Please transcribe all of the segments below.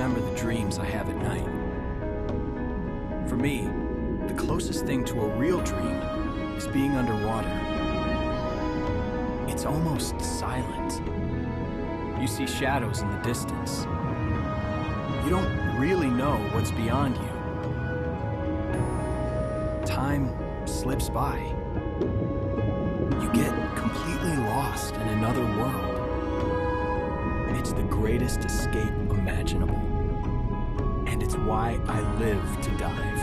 remember the dreams I have at night. For me, the closest thing to a real dream is being underwater. It's almost silent. You see shadows in the distance. You don't really know what's beyond you. Time slips by. You get completely lost in another world. It's the greatest escape imaginable. And it's why I live to dive.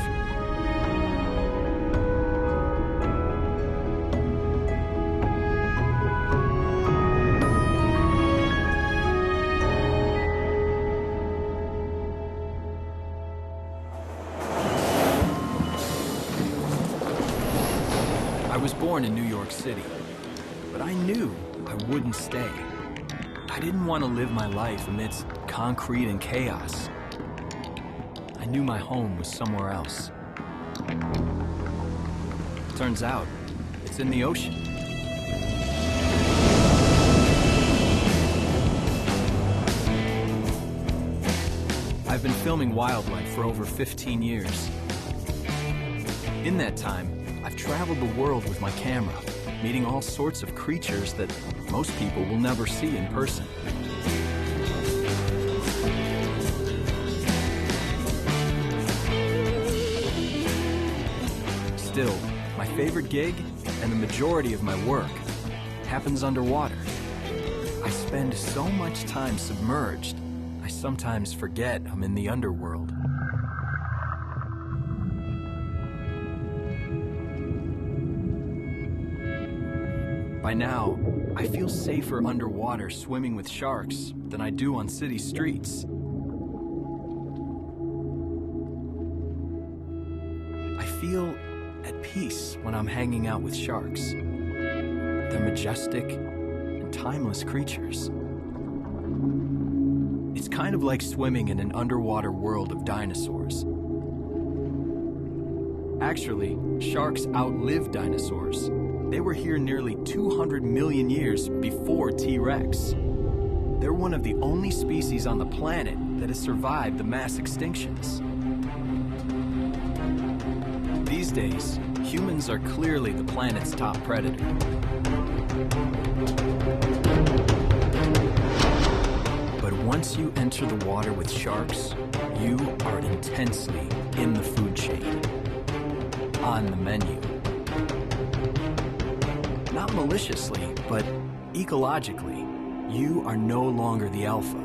I was born in New York City, but I knew I wouldn't stay. I didn't want to live my life amidst concrete and chaos. I knew my home was somewhere else. Turns out, it's in the ocean. I've been filming wildlife for over 15 years. In that time, I've traveled the world with my camera, meeting all sorts of creatures that most people will never see in person. Still, my favorite gig, and the majority of my work, happens underwater. I spend so much time submerged, I sometimes forget I'm in the underworld. By now, I feel safer underwater swimming with sharks than I do on city streets. I feel at peace when I'm hanging out with sharks. They're majestic and timeless creatures. It's kind of like swimming in an underwater world of dinosaurs. Actually, sharks outlived dinosaurs. They were here nearly 200 million years before T-Rex. They're one of the only species on the planet that has survived the mass extinctions. These days, humans are clearly the planet's top predator. But once you enter the water with sharks, you are intensely in the food chain, on the menu. Not maliciously, but ecologically, you are no longer the alpha.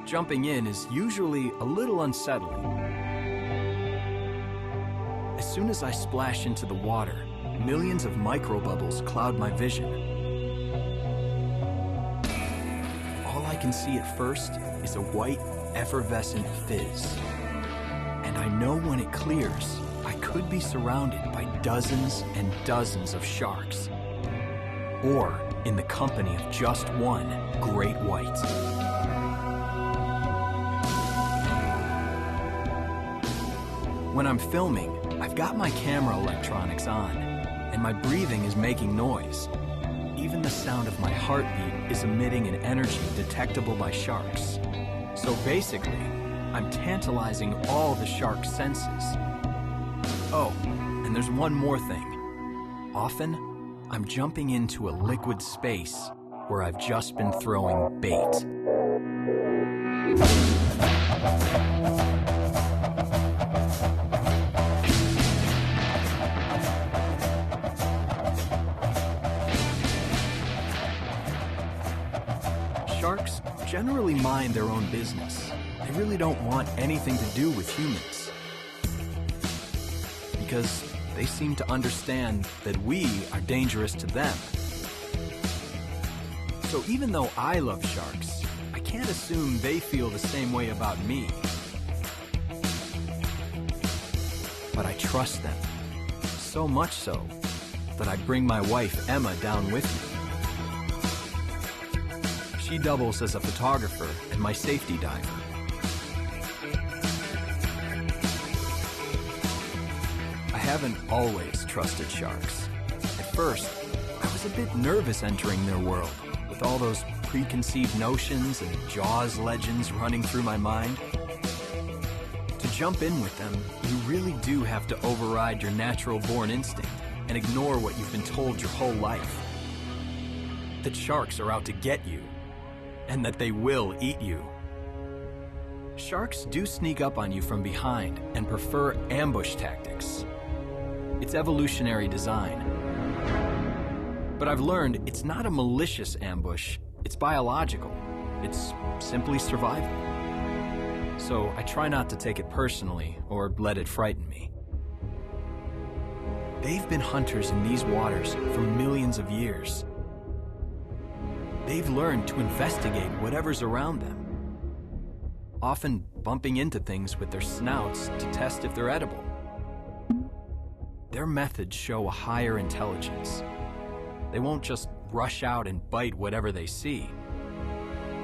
Jumping in is usually a little unsettling. As soon as I splash into the water, millions of microbubbles cloud my vision. All I can see at first is a white, effervescent fizz. And I know when it clears, I could be surrounded by dozens and dozens of sharks. Or in the company of just one great white. When I'm filming, I've got my camera electronics on, and my breathing is making noise. Even the sound of my heartbeat is emitting an energy detectable by sharks. So basically, I'm tantalizing all the shark senses. Oh, and there's one more thing. Often, I'm jumping into a liquid space where I've just been throwing bait. Sharks generally mind their own business. They really don't want anything to do with humans. Because they seem to understand that we are dangerous to them. So even though I love sharks, I can't assume they feel the same way about me. But I trust them. So much so that I bring my wife Emma down with me. She doubles as a photographer and my safety diver. haven't always trusted sharks. At first, I was a bit nervous entering their world, with all those preconceived notions and Jaws legends running through my mind. To jump in with them, you really do have to override your natural-born instinct and ignore what you've been told your whole life. That sharks are out to get you, and that they will eat you. Sharks do sneak up on you from behind and prefer ambush tactics. It's evolutionary design. But I've learned it's not a malicious ambush, it's biological. It's simply survival. So I try not to take it personally or let it frighten me. They've been hunters in these waters for millions of years. They've learned to investigate whatever's around them, often bumping into things with their snouts to test if they're edible. Their methods show a higher intelligence. They won't just rush out and bite whatever they see.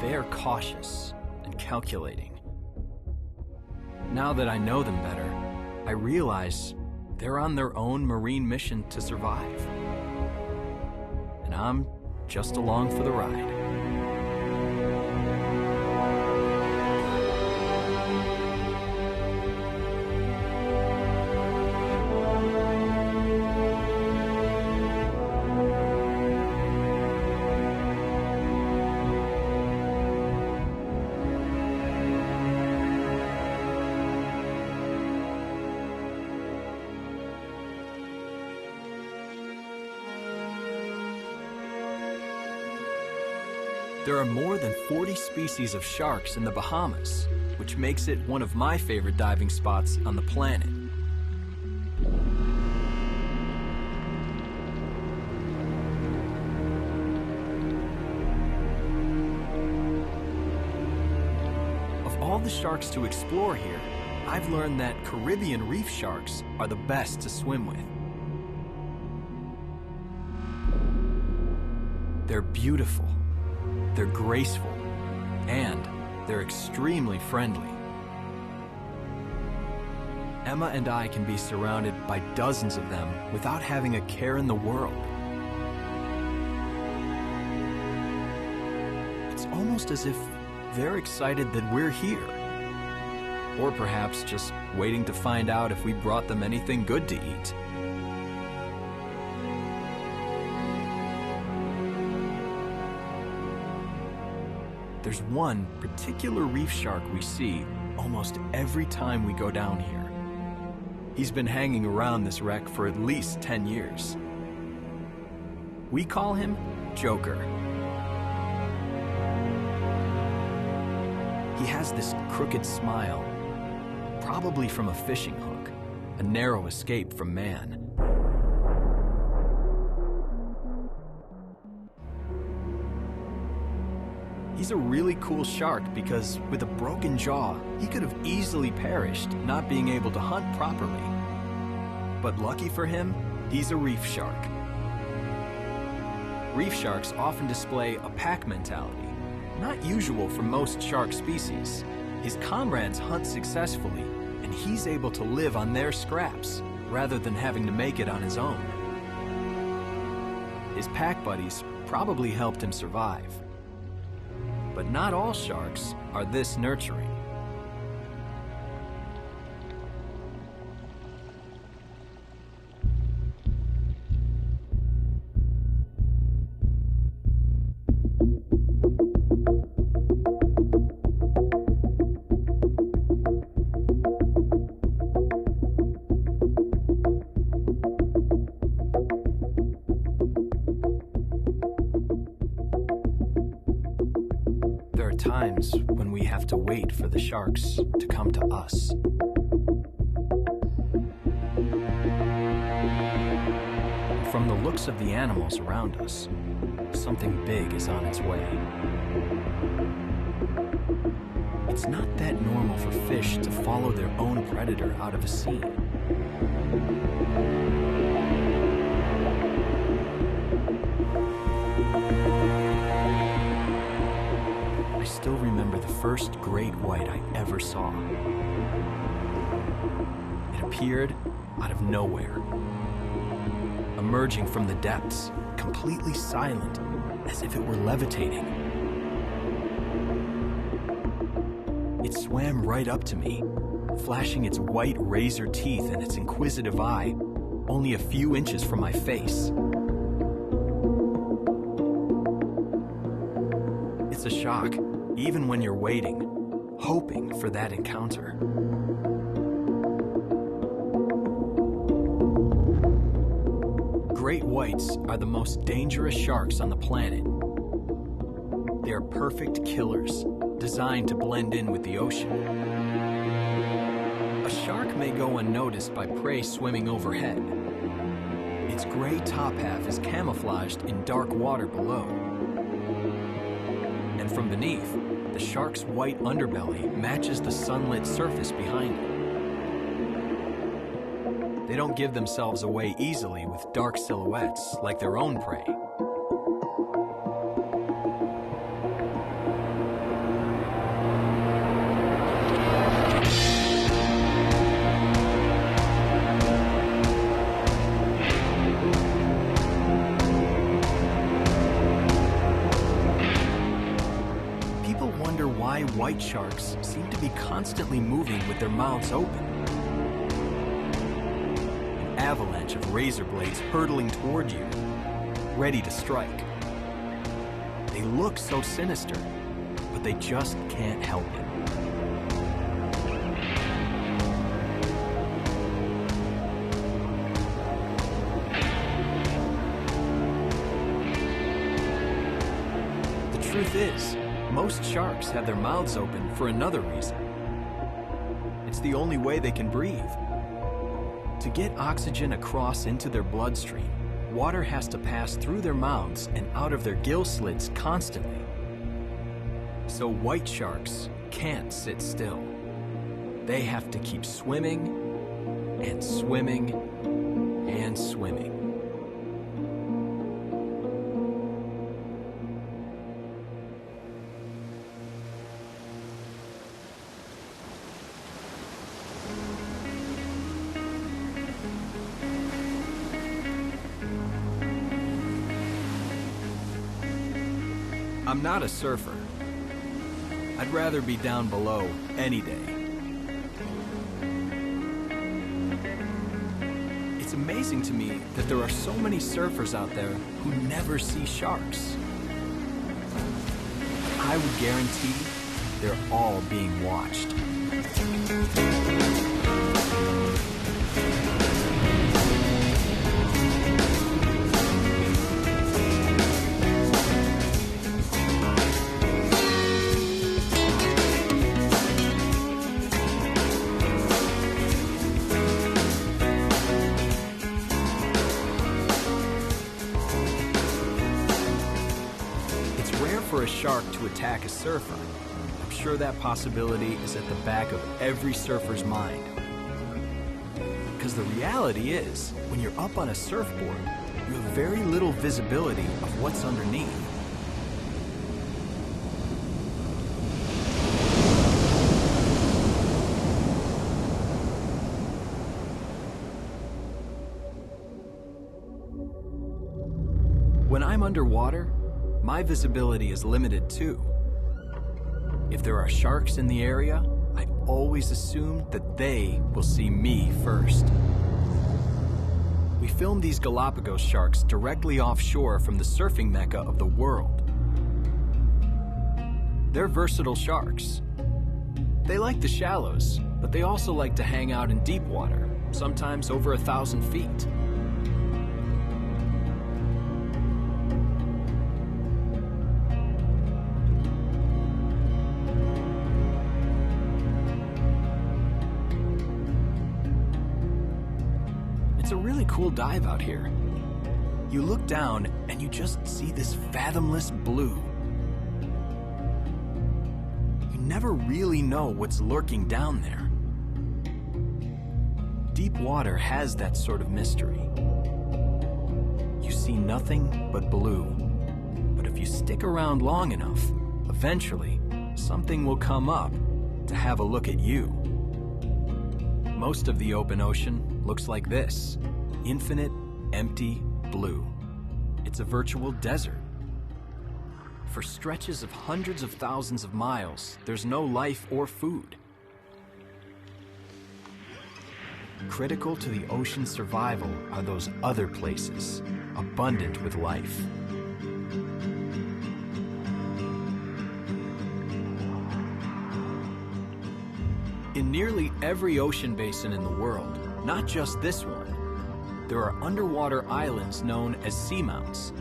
They are cautious and calculating. Now that I know them better, I realize they're on their own marine mission to survive. And I'm just along for the ride. There are more than 40 species of sharks in the Bahamas, which makes it one of my favorite diving spots on the planet. Of all the sharks to explore here, I've learned that Caribbean reef sharks are the best to swim with. They're beautiful. They're graceful, and they're extremely friendly. Emma and I can be surrounded by dozens of them without having a care in the world. It's almost as if they're excited that we're here, or perhaps just waiting to find out if we brought them anything good to eat. There's one particular reef shark we see almost every time we go down here. He's been hanging around this wreck for at least 10 years. We call him Joker. He has this crooked smile, probably from a fishing hook, a narrow escape from man. He's a really cool shark because with a broken jaw, he could have easily perished not being able to hunt properly. But lucky for him, he's a reef shark. Reef sharks often display a pack mentality, not usual for most shark species. His comrades hunt successfully, and he's able to live on their scraps rather than having to make it on his own. His pack buddies probably helped him survive. But not all sharks are this nurturing. Times when we have to wait for the sharks to come to us. From the looks of the animals around us, something big is on its way. It's not that normal for fish to follow their own predator out of a scene. I still remember the first great white I ever saw. It appeared out of nowhere, emerging from the depths, completely silent, as if it were levitating. It swam right up to me, flashing its white razor teeth and its inquisitive eye, only a few inches from my face. It's a shock, even when you're waiting, hoping for that encounter. Great whites are the most dangerous sharks on the planet. They are perfect killers, designed to blend in with the ocean. A shark may go unnoticed by prey swimming overhead. Its gray top half is camouflaged in dark water below. And from beneath, the shark's white underbelly matches the sunlit surface behind it. They don't give themselves away easily with dark silhouettes like their own prey. People wonder why white sharks seem to be constantly moving with their mouths open. Avalanche of razor blades hurtling toward you, ready to strike. They look so sinister, but they just can't help it. The truth is, most sharks have their mouths open for another reason. It's the only way they can breathe. To get oxygen across into their bloodstream, water has to pass through their mouths and out of their gill slits constantly. So white sharks can't sit still. They have to keep swimming and swimming and swimming. I'm not a surfer. I'd rather be down below any day. It's amazing to me that there are so many surfers out there who never see sharks. I would guarantee they're all being watched. For a shark to attack a surfer, I'm sure that possibility is at the back of every surfer's mind. Because the reality is, when you're up on a surfboard, you have very little visibility of what's underneath. When I'm underwater, my visibility is limited too. If there are sharks in the area, I always assume that they will see me first. We filmed these Galapagos sharks directly offshore from the surfing mecca of the world. They're versatile sharks. They like the shallows, but they also like to hang out in deep water, sometimes over 1,000 feet. It's a really cool dive out here. You look down and you just see this fathomless blue. You never really know what's lurking down there. Deep water has that sort of mystery. You see nothing but blue. But if you stick around long enough, eventually something will come up to have a look at you. Most of the open ocean looks like this: infinite, empty blue. It's a virtual desert. For stretches of hundreds of thousands of miles, there's no life or food. Critical to the ocean's survival are those other places, abundant with life. In nearly every ocean basin in the world, not just this one, there are underwater islands known as seamounts.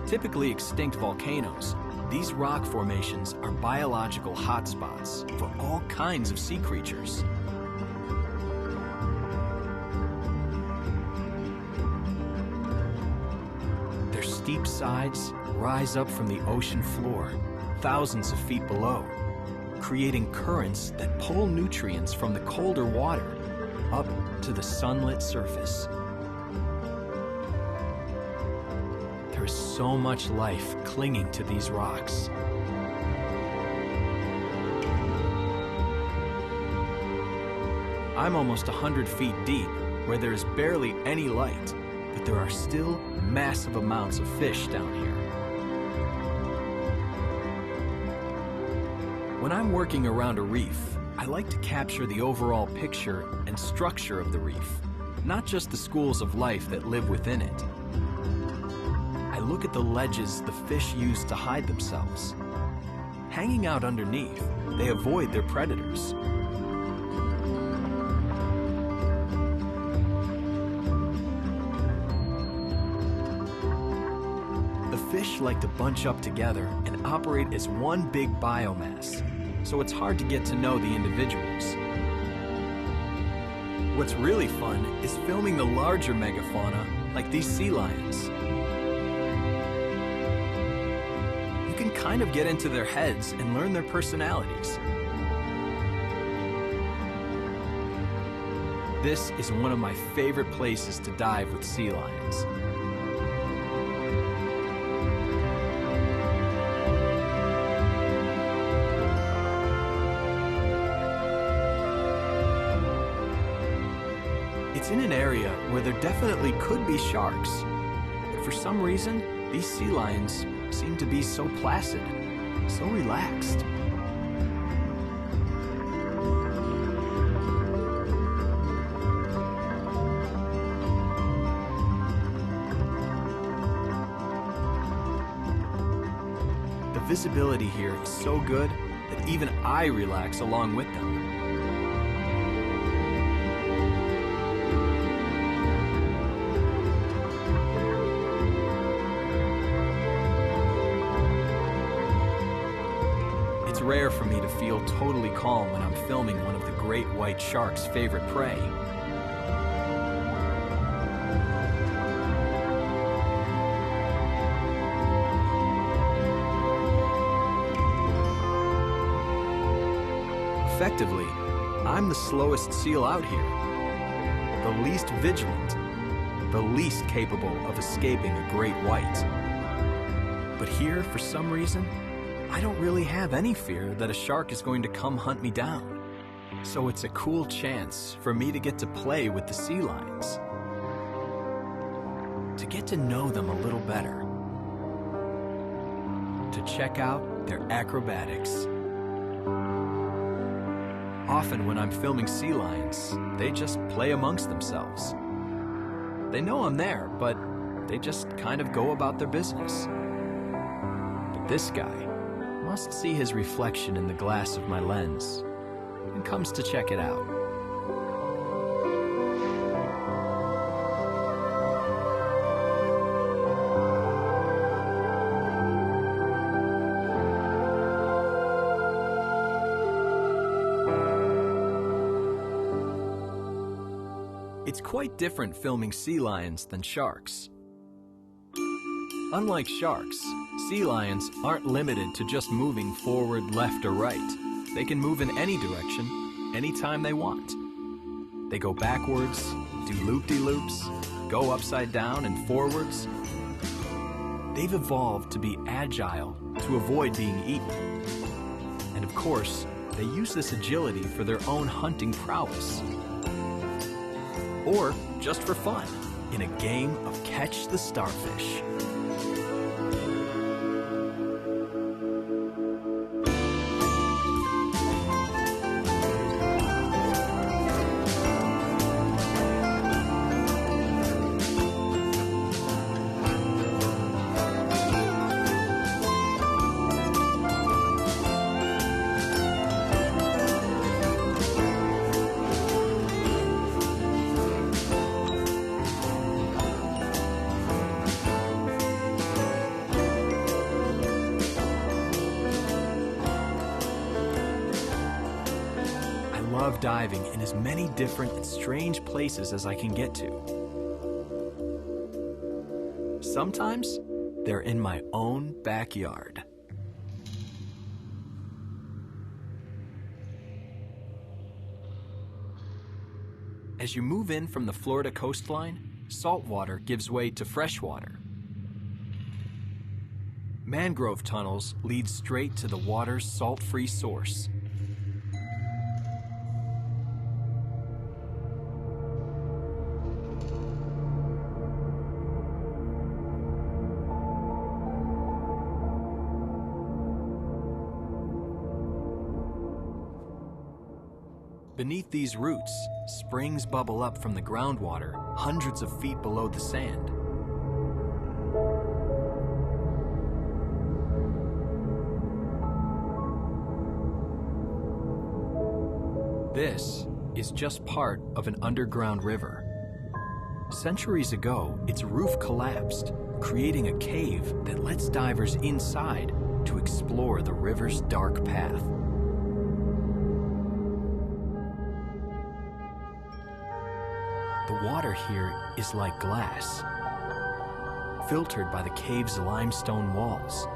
Typically extinct volcanoes, these rock formations are biological hotspots for all kinds of sea creatures. Their steep sides rise up from the ocean floor, thousands of feet below, creating currents that pull nutrients from the colder water up to the sunlit surface. There is so much life clinging to these rocks. I'm almost 100 feet deep, where there is barely any light, but there are still massive amounts of fish down here. When I'm working around a reef, I like to capture the overall picture and structure of the reef, not just the schools of life that live within it. I look at the ledges the fish use to hide themselves. Hanging out underneath, they avoid their predators. The fish like to bunch up together and operate as one big biomass, so it's hard to get to know the individuals. What's really fun is filming the larger megafauna, like these sea lions. You can kind of get into their heads and learn their personalities. This is one of my favorite places to dive with sea lions. It's in an area where there definitely could be sharks, but for some reason, these sea lions seem to be so placid, so relaxed. The visibility here is so good that even I relax along with them. It's rare for me to feel totally calm when I'm filming one of the great white shark's favorite prey. Effectively, I'm the slowest seal out here, the least vigilant, the least capable of escaping a great white. But here, for some reason, I don't really have any fear that a shark is going to come hunt me down. So it's a cool chance for me to get to play with the sea lions, to get to know them a little better, to check out their acrobatics. Often when I'm filming sea lions, they just play amongst themselves. They know I'm there, but they just kind of go about their business. But this guy must see his reflection in the glass of my lens and comes to check it out. It's quite different filming sea lions than sharks. Unlike sharks, sea lions aren't limited to just moving forward, left, or right. They can move in any direction, anytime they want. They go backwards, do loop-de-loops, go upside down and forwards. They've evolved to be agile to avoid being eaten. And of course, they use this agility for their own hunting prowess. Or just for fun, in a game of catch the starfish. I love diving in as many different and strange places as I can get to. Sometimes they're in my own backyard. As you move in from the Florida coastline, saltwater gives way to freshwater. Mangrove tunnels lead straight to the water's salt-free source. Beneath these roots, springs bubble up from the groundwater hundreds of feet below the sand. This is just part of an underground river. Centuries ago, its roof collapsed, creating a cave that lets divers inside to explore the river's dark path. The water here is like glass, filtered by the cave's limestone walls.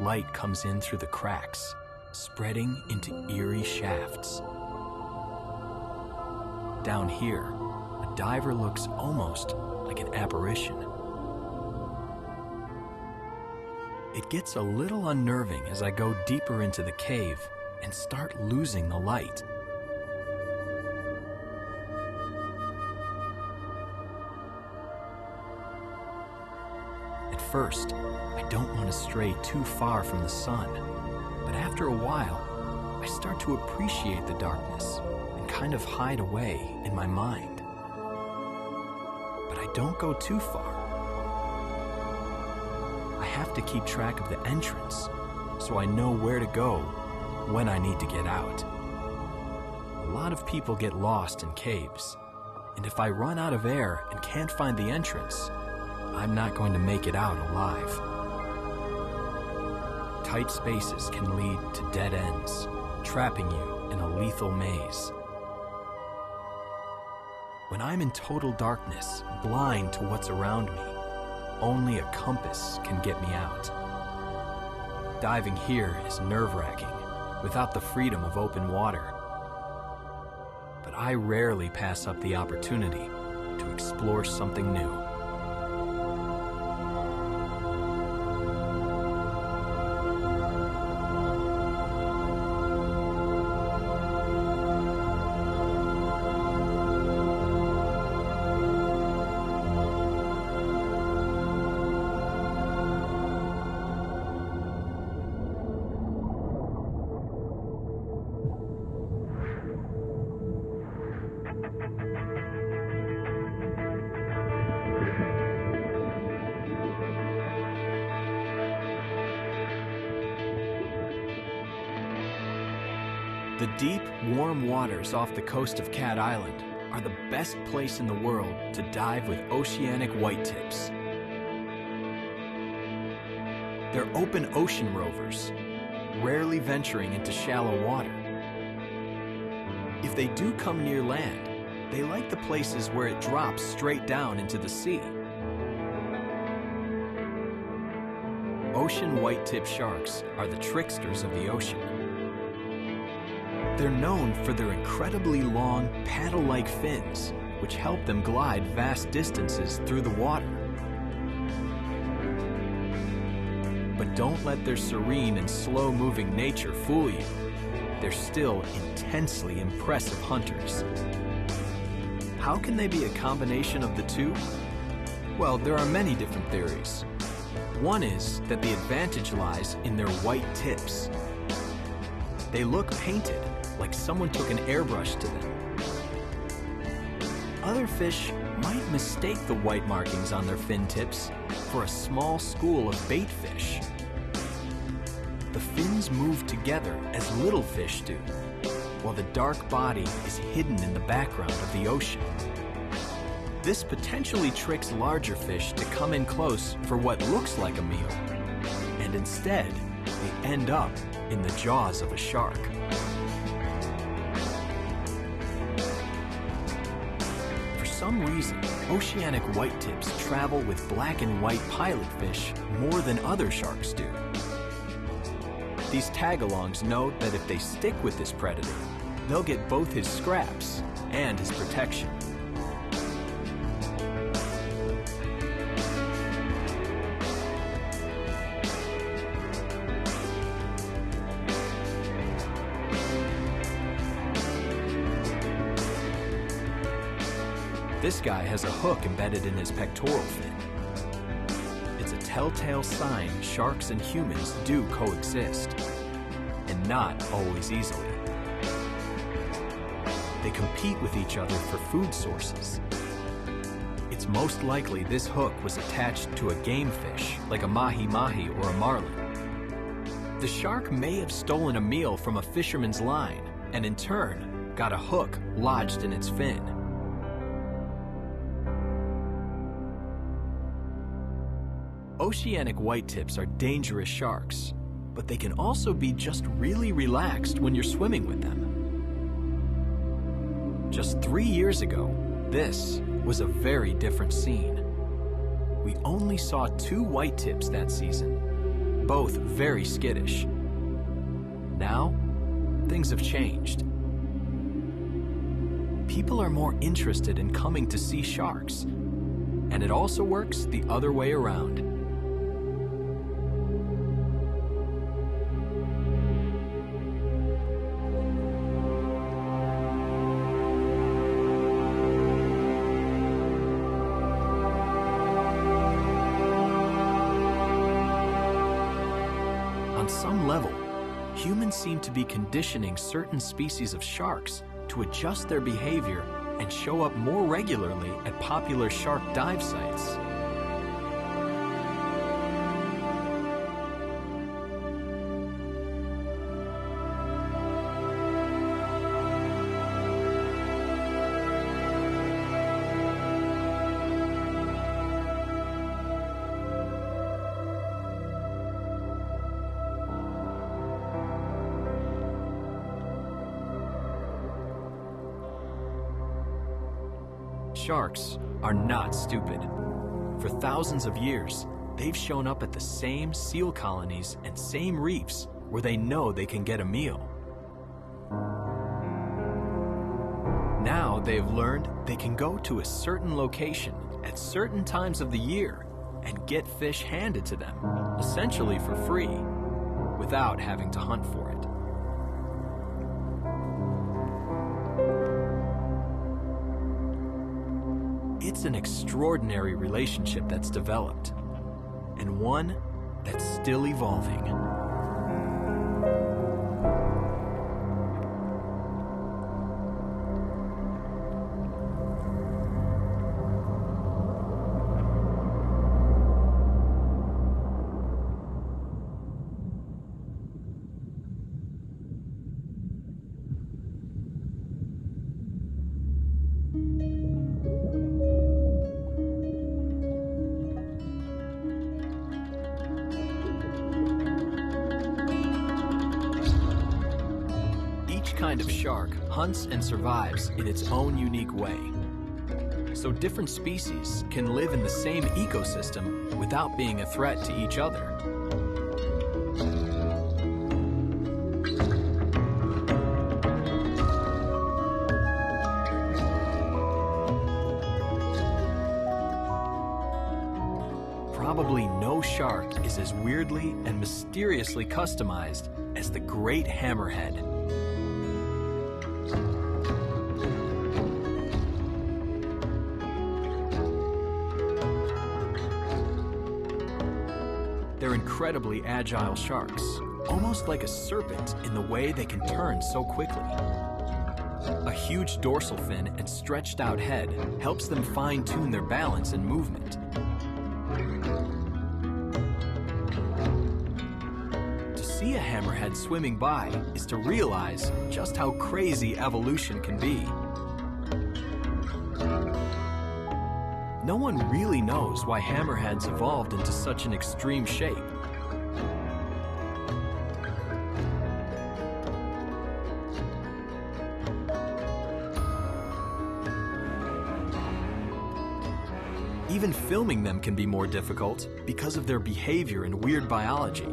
Light comes in through the cracks, spreading into eerie shafts. Down here, a diver looks almost like an apparition. It gets a little unnerving as I go deeper into the cave and start losing the light. At first, I don't want to stray too far from the sun, but after a while, I start to appreciate the darkness and kind of hide away in my mind. But I don't go too far. I have to keep track of the entrance so I know where to go when I need to get out. A lot of people get lost in caves, and if I run out of air and can't find the entrance, I'm not going to make it out alive. Tight spaces can lead to dead ends, trapping you in a lethal maze. When I'm in total darkness, blind to what's around me, only a compass can get me out. Diving here is nerve-wracking, without the freedom of open water. But I rarely pass up the opportunity to explore something new. The deep, warm waters off the coast of Cat Island are the best place in the world to dive with oceanic whitetips. They're open ocean rovers, rarely venturing into shallow water. If they do come near land, they like the places where it drops straight down into the sea. Ocean white-tip sharks are the tricksters of the ocean. They're known for their incredibly long, paddle-like fins, which help them glide vast distances through the water. But don't let their serene and slow-moving nature fool you. They're still intensely impressive hunters. How can they be a combination of the two? Well, there are many different theories. One is that the advantage lies in their white tips. They look painted, like someone took an airbrush to them. Other fish might mistake the white markings on their fin tips for a small school of bait fish. The fins move together as little fish do, while the dark body is hidden in the background of the ocean. This potentially tricks larger fish to come in close for what looks like a meal, and instead, they end up in the jaws of a shark. For some reason, oceanic whitetips travel with black and white pilotfish more than other sharks do. These tag-alongs know that if they stick with this predator, they'll get both his scraps and his protection. This guy has a hook embedded in his pectoral fin. It's a telltale sign sharks and humans do coexist, and not always easily. They compete with each other for food sources. It's most likely this hook was attached to a game fish, like a mahi-mahi or a marlin. The shark may have stolen a meal from a fisherman's line, and in turn, got a hook lodged in its fin. Oceanic whitetips are dangerous sharks, but they can also be just really relaxed when you're swimming with them. Just 3 years ago, this was a very different scene. We only saw 2 whitetips that season, both very skittish. Now, things have changed. People are more interested in coming to see sharks, and it also works the other way around. On some level, humans seem to be conditioning certain species of sharks to adjust their behavior and show up more regularly at popular shark dive sites. Sharks are not stupid. For thousands of years, they've shown up at the same seal colonies and same reefs where they know they can get a meal. Now they've learned they can go to a certain location at certain times of the year and get fish handed to them, essentially for free, without having to hunt for it. It's an extraordinary relationship that's developed, and one that's still evolving. Kind of shark hunts and survives in its own unique way. So different species can live in the same ecosystem without being a threat to each other. Probably no shark is as weirdly and mysteriously customized as the great hammerhead. They're incredibly agile sharks, almost like a serpent in the way they can turn so quickly. A huge dorsal fin and stretched out head helps them fine-tune their balance and movement. To see a hammerhead swimming by is to realize just how crazy evolution can be. No one really knows why hammerheads evolved into such an extreme shape. Even filming them can be more difficult because of their behavior and weird biology.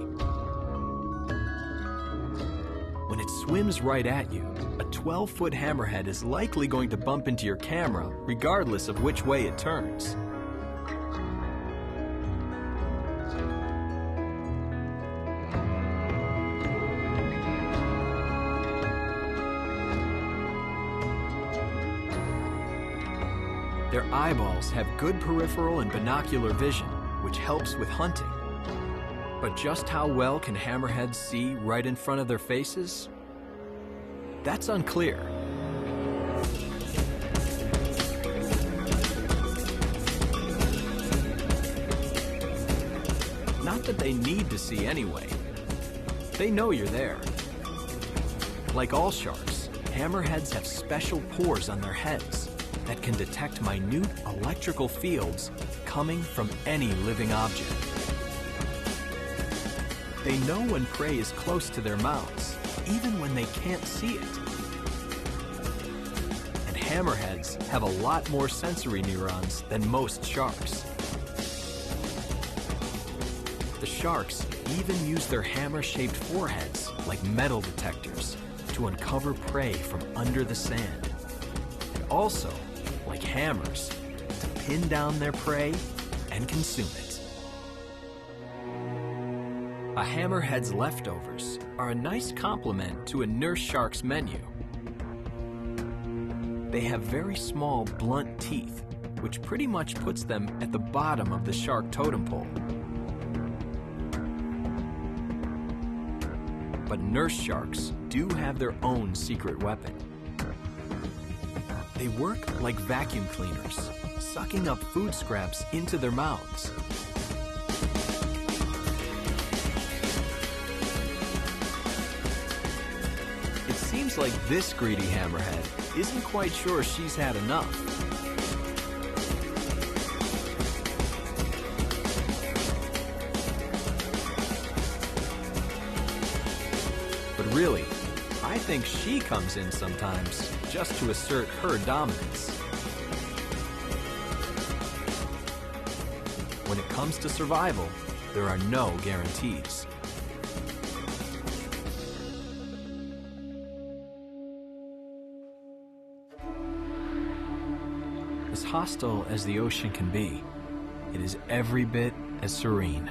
When it swims right at you, a 12-foot hammerhead is likely going to bump into your camera regardless of which way it turns. Their eyeballs have good peripheral and binocular vision, which helps with hunting. But just how well can hammerheads see right in front of their faces? That's unclear. Not that they need to see anyway. They know you're there. Like all sharks, hammerheads have special pores on their heads that can detect minute electrical fields coming from any living object. They know when prey is close to their mouths, even when they can't see it. And hammerheads have a lot more sensory neurons than most sharks. The sharks even use their hammer-shaped foreheads like metal detectors to uncover prey from under the sand. And also, like hammers, to pin down their prey and consume it. A hammerhead's leftovers are a nice complement to a nurse shark's menu. They have very small, blunt teeth, which pretty much puts them at the bottom of the shark totem pole. But nurse sharks do have their own secret weapon. They work like vacuum cleaners, sucking up food scraps into their mouths. It seems like this greedy hammerhead isn't quite sure she's had enough. But really, I think she comes in sometimes just to assert her dominance. When it comes to survival, there are no guarantees. As hostile as the ocean can be, it is every bit as serene.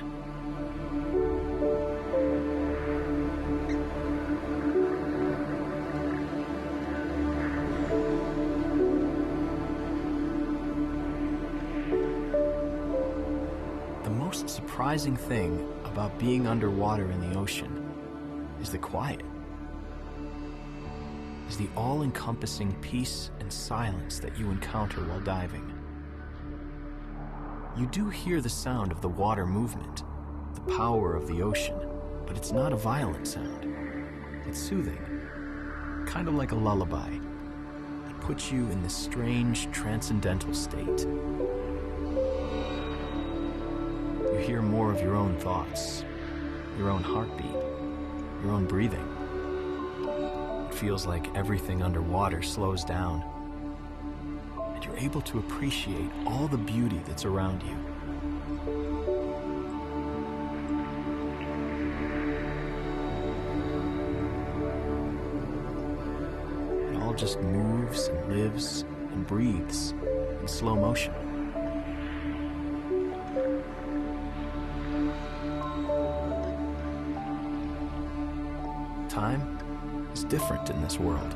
The surprising thing about being underwater in the ocean is the quiet, is the all-encompassing peace and silence that you encounter while diving. You do hear the sound of the water movement, the power of the ocean, but it's not a violent sound. It's soothing, kind of like a lullaby. It puts you in this strange, transcendental state. You hear more of your own thoughts, your own heartbeat, your own breathing. It feels like everything underwater slows down, and you're able to appreciate all the beauty that's around you. It all just moves and lives and breathes in slow motion. different in this world.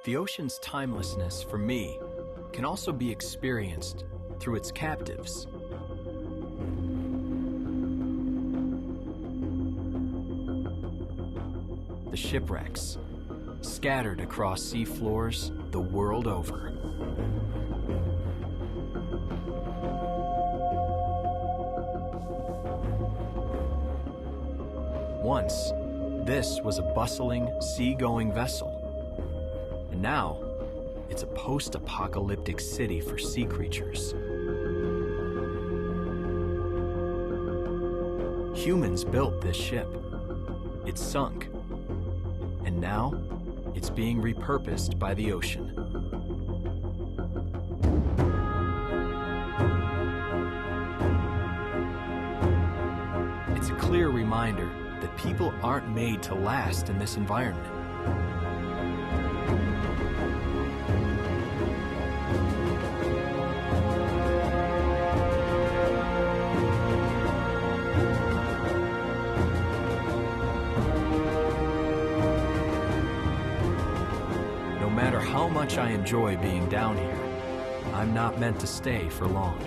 The ocean's timelessness, for me, can also be experienced through its captives. The shipwrecks, scattered across sea floors the world over. Once, this was a bustling, sea-going vessel. And now, it's a post-apocalyptic city for sea creatures. Humans built this ship. It sunk. And now, it's being repurposed by the ocean. It's a clear reminder that people aren't made to last in this environment. No matter how much I enjoy being down here, I'm not meant to stay for long.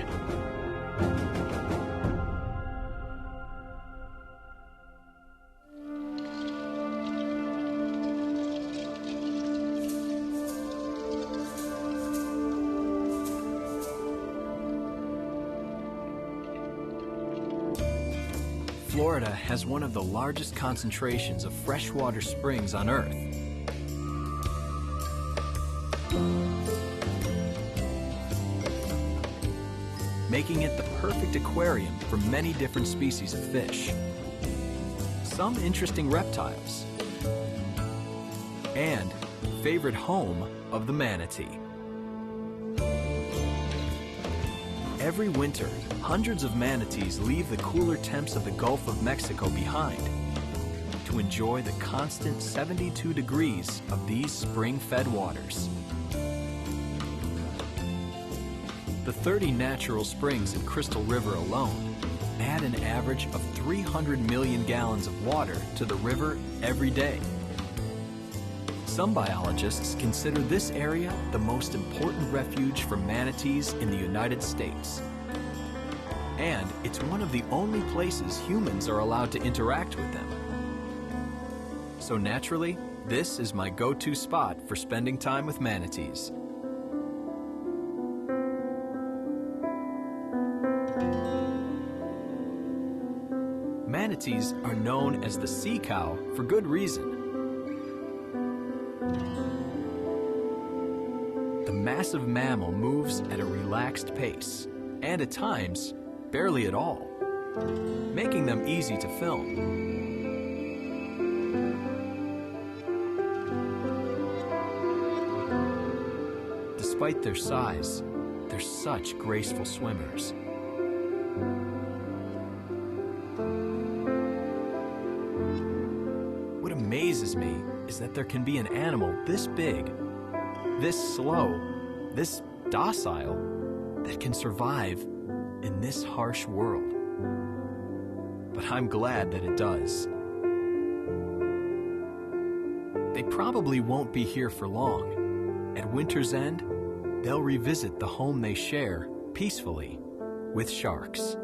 Florida has one of the largest concentrations of freshwater springs on Earth. Making it the perfect aquarium for many different species of fish. Some interesting reptiles. And favorite home of the manatee. Every winter, hundreds of manatees leave the cooler temps of the Gulf of Mexico behind to enjoy the constant 72 degrees of these spring-fed waters. The 30 natural springs in Crystal River alone add an average of 300 million gallons of water to the river every day. Some biologists consider this area the most important refuge for manatees in the United States. And it's one of the only places humans are allowed to interact with them. So naturally, this is my go-to spot for spending time with manatees. Manatees are known as the sea cow for good reason. The massive mammal moves at a relaxed pace, and at times, barely at all, making them easy to film. Despite their size, they're such graceful swimmers. What amazes me is that there can be an animal this big, this slow, this docile, that can survive in this harsh world. But I'm glad that it does. They probably won't be here for long. At winter's end, they'll revisit the home they share peacefully with sharks.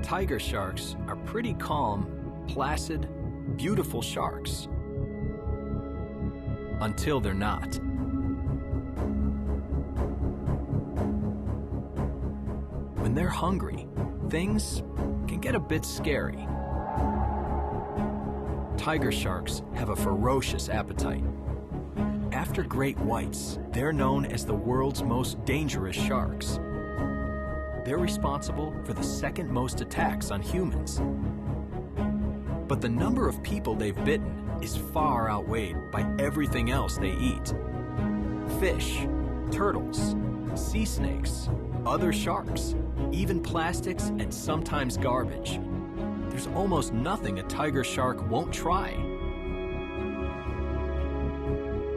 Tiger sharks are pretty calm, placid, beautiful sharks. Until they're not. When they're hungry, things can get a bit scary. Tiger sharks have a ferocious appetite. After great whites, they're known as the world's most dangerous sharks. They're responsible for the second most attacks on humans. But the number of people they've bitten is far outweighed by everything else they eat. Fish, turtles, sea snakes, other sharks, even plastics and sometimes garbage. There's almost nothing a tiger shark won't try.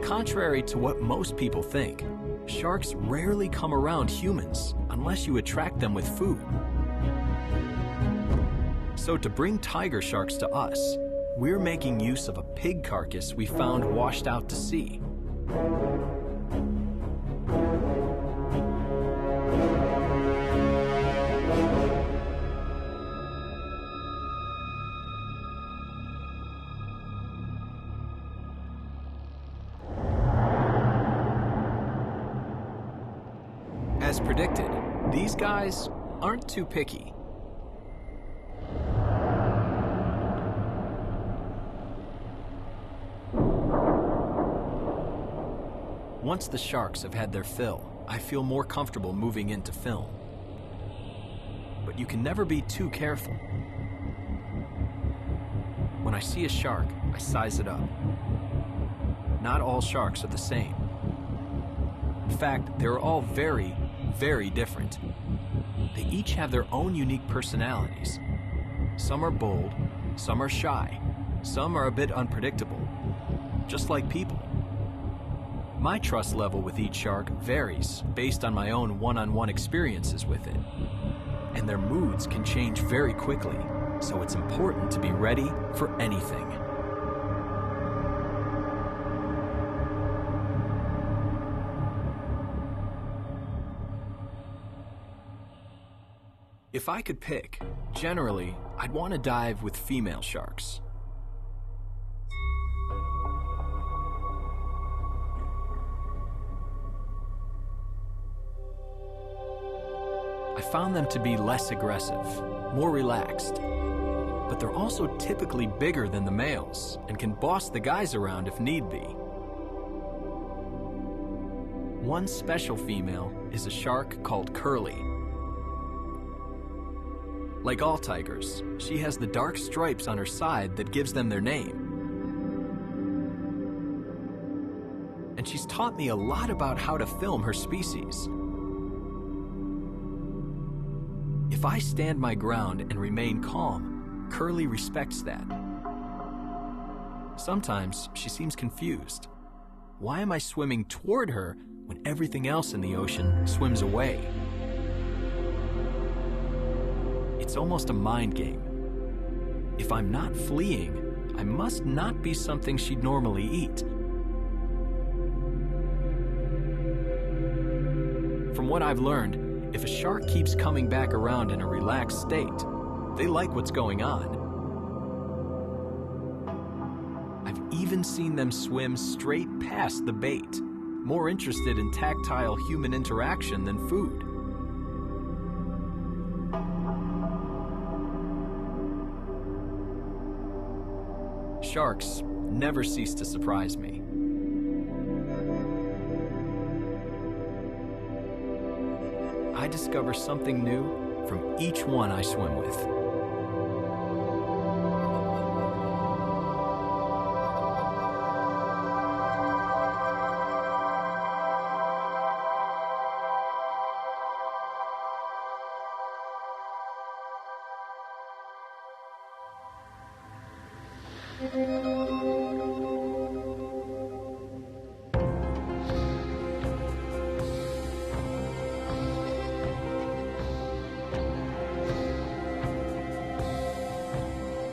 Contrary to what most people think, sharks rarely come around humans unless you attract them with food. So to bring tiger sharks to us, we're making use of a pig carcass we found washed out to sea. As predicted, these guys aren't too picky. Once the sharks have had their fill, I feel more comfortable moving into film. But you can never be too careful. When I see a shark, I size it up. Not all sharks are the same. In fact, they're all very, very different. They each have their own unique personalities. Some are bold, some are shy, some are a bit unpredictable, just like people. My trust level with each shark varies based on my own one-on-one experiences with it. And their moods can change very quickly, so it's important to be ready for anything. If I could pick, generally, I'd want to dive with female sharks. I found them to be less aggressive, more relaxed, but they're also typically bigger than the males and can boss the guys around if need be. One special female is a shark called Curly. Like all tigers, she has the dark stripes on her side that gives them their name. And she's taught me a lot about how to film her species. If I stand my ground and remain calm, Curly respects that. Sometimes she seems confused. Why am I swimming toward her when everything else in the ocean swims away? It's almost a mind game. If I'm not fleeing, I must not be something she'd normally eat. From what I've learned, if a shark keeps coming back around in a relaxed state, they like what's going on. I've even seen them swim straight past the bait, more interested in tactile human interaction than food. Sharks never cease to surprise me. I discover something new from each one I swim with.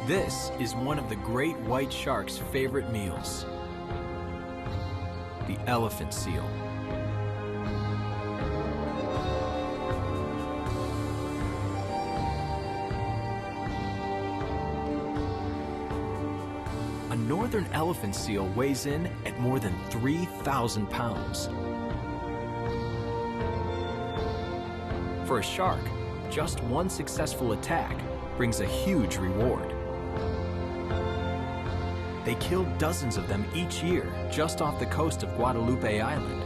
This is one of the great white shark's favorite meals, the elephant seal. A northern elephant seal weighs in at more than 3,000 pounds. For a shark, just one successful attack brings a huge reward. They kill dozens of them each year just off the coast of Guadalupe Island.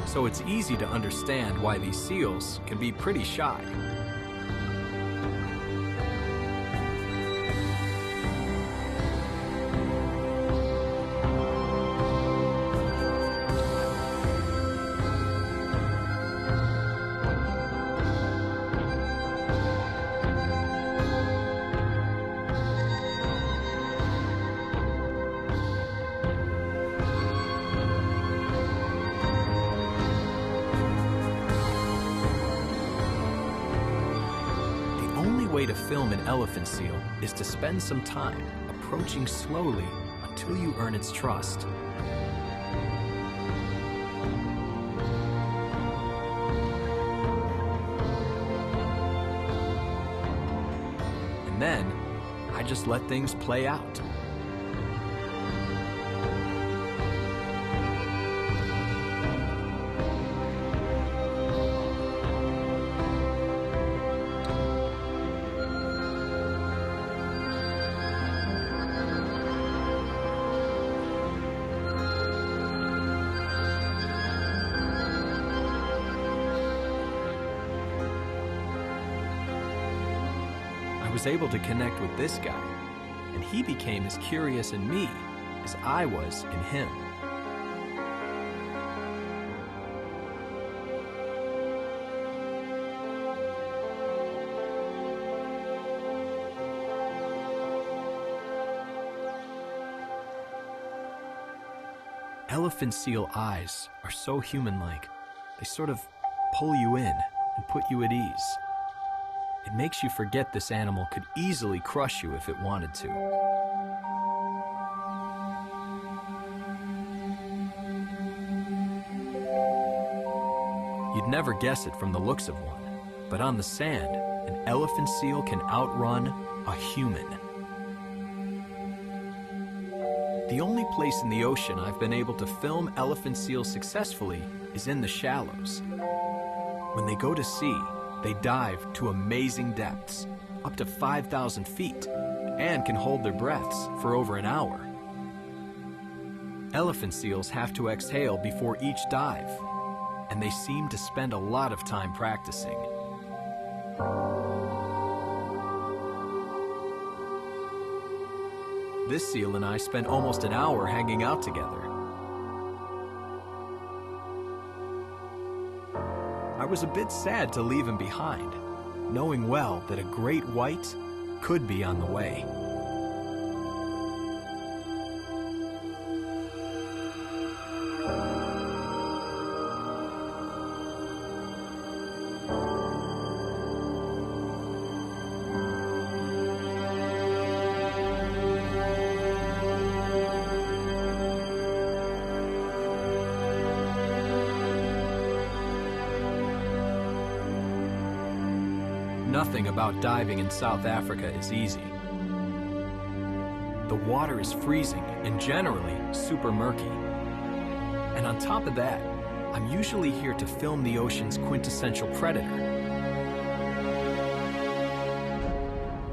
So it's easy to understand why these seals can be pretty shy. The way to film an elephant seal is to spend some time approaching slowly until you earn its trust. And then I just let things play out. I was able to connect with this guy, and he became as curious in me as I was in him. Elephant seal eyes are so human-like. They sort of pull you in and put you at ease. It makes you forget this animal could easily crush you if it wanted to. You'd never guess it from the looks of one, but on the sand, an elephant seal can outrun a human. The only place in the ocean I've been able to film elephant seals successfully is in the shallows. When they go to sea, they dive to amazing depths, up to 5,000 feet, and can hold their breaths for over an hour. Elephant seals have to exhale before each dive, and they seem to spend a lot of time practicing. This seal and I spent almost an hour hanging out together. I was a bit sad to leave him behind, knowing well that a great white could be on the way. Nothing about diving in South Africa is easy. The water is freezing and generally super murky. And on top of that, I'm usually here to film the ocean's quintessential predator,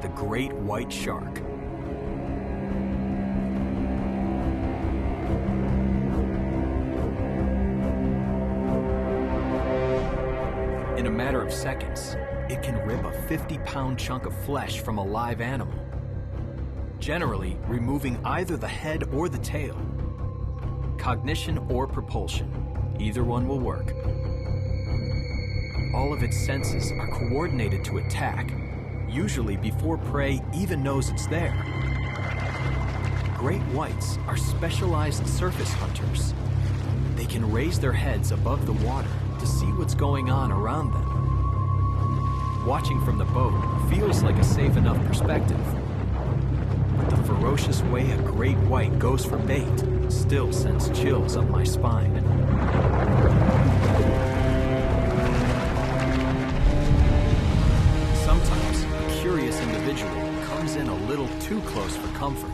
the great white shark. In a matter of seconds, it can rip a 50-pound chunk of flesh from a live animal, generally removing either the head or the tail. Cognition or propulsion, either one will work. All of its senses are coordinated to attack, usually before prey even knows it's there. Great whites are specialized surface hunters. They can raise their heads above the water to see what's going on around them. Watching from the boat feels like a safe enough perspective, but the ferocious way a great white goes for bait still sends chills up my spine. Sometimes a curious individual comes in a little too close for comfort.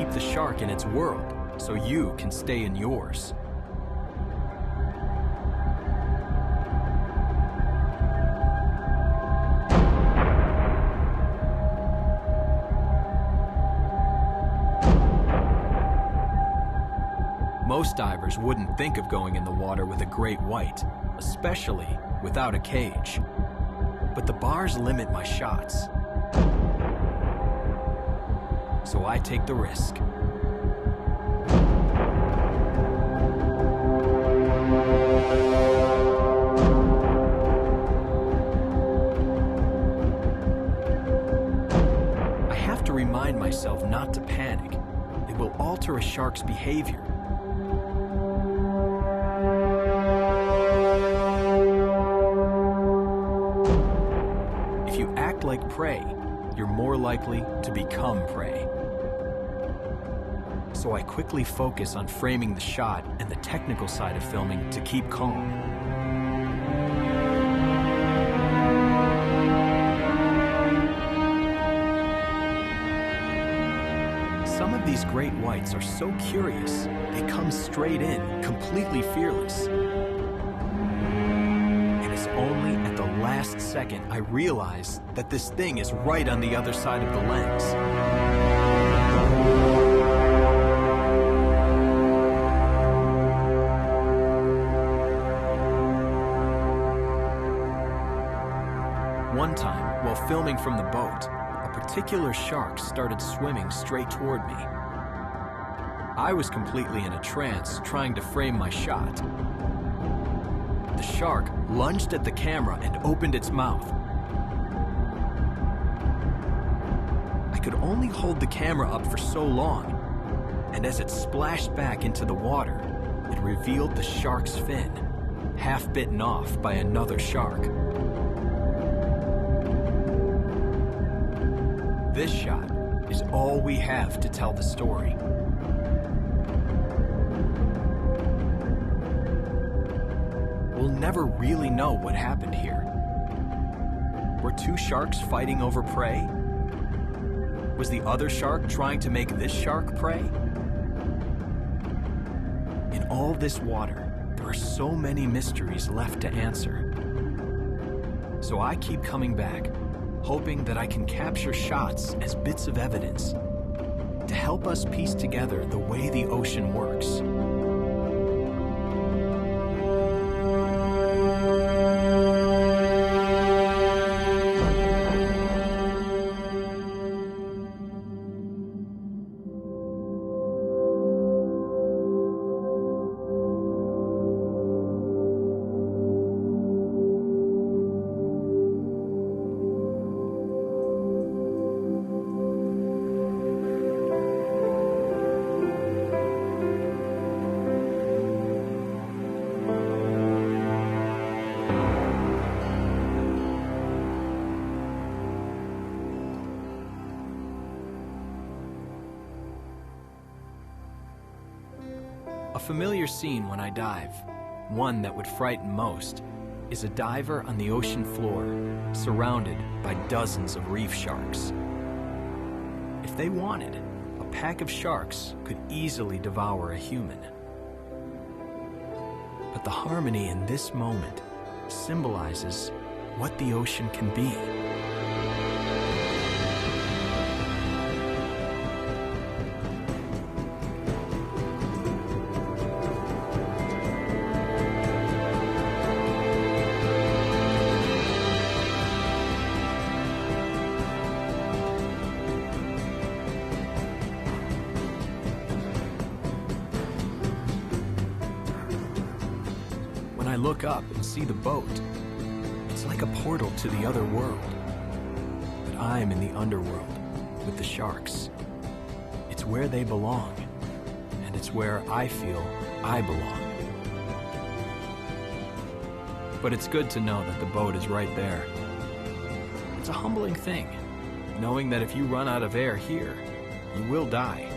keep the shark in its world so you can stay in yours. Most divers wouldn't think of going in the water with a great white, especially without a cage. But the bars limit my shots, so I take the risk. I have to remind myself not to panic. It will alter a shark's behavior. If you act like prey, you're more likely to become prey. So I quickly focus on framing the shot and the technical side of filming to keep calm. Some of these great whites are so curious, they come straight in, completely fearless. And it's only at the last second I realize that this thing is right on the other side of the lens. One time, while filming from the boat, a particular shark started swimming straight toward me. I was completely in a trance, trying to frame my shot. The shark lunged at the camera and opened its mouth. I could only hold the camera up for so long, and as it splashed back into the water, it revealed the shark's fin, half bitten off by another shark. This shot is all we have to tell the story. We'll never really know what happened here. Were two sharks fighting over prey? Was the other shark trying to make this shark prey? In all this water, there are so many mysteries left to answer. So I keep coming back, hoping that I can capture shots as bits of evidence to help us piece together the way the ocean works. A familiar scene when I dive, one that would frighten most, is a diver on the ocean floor, surrounded by dozens of reef sharks. If they wanted, a pack of sharks could easily devour a human. But the harmony in this moment symbolizes what the ocean can be. When I look up and see the boat, it's like a portal to the other world. But I'm in the underworld with the sharks. It's where they belong, and it's where I feel I belong. But it's good to know that the boat is right there. It's a humbling thing, knowing that if you run out of air here, you will die.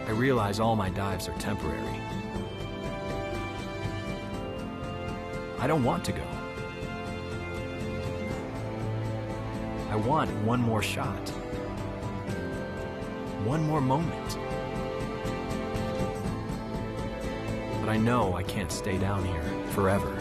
I realize all my dives are temporary. I don't want to go. I want one more shot. one more moment. But I know I can't stay down here forever.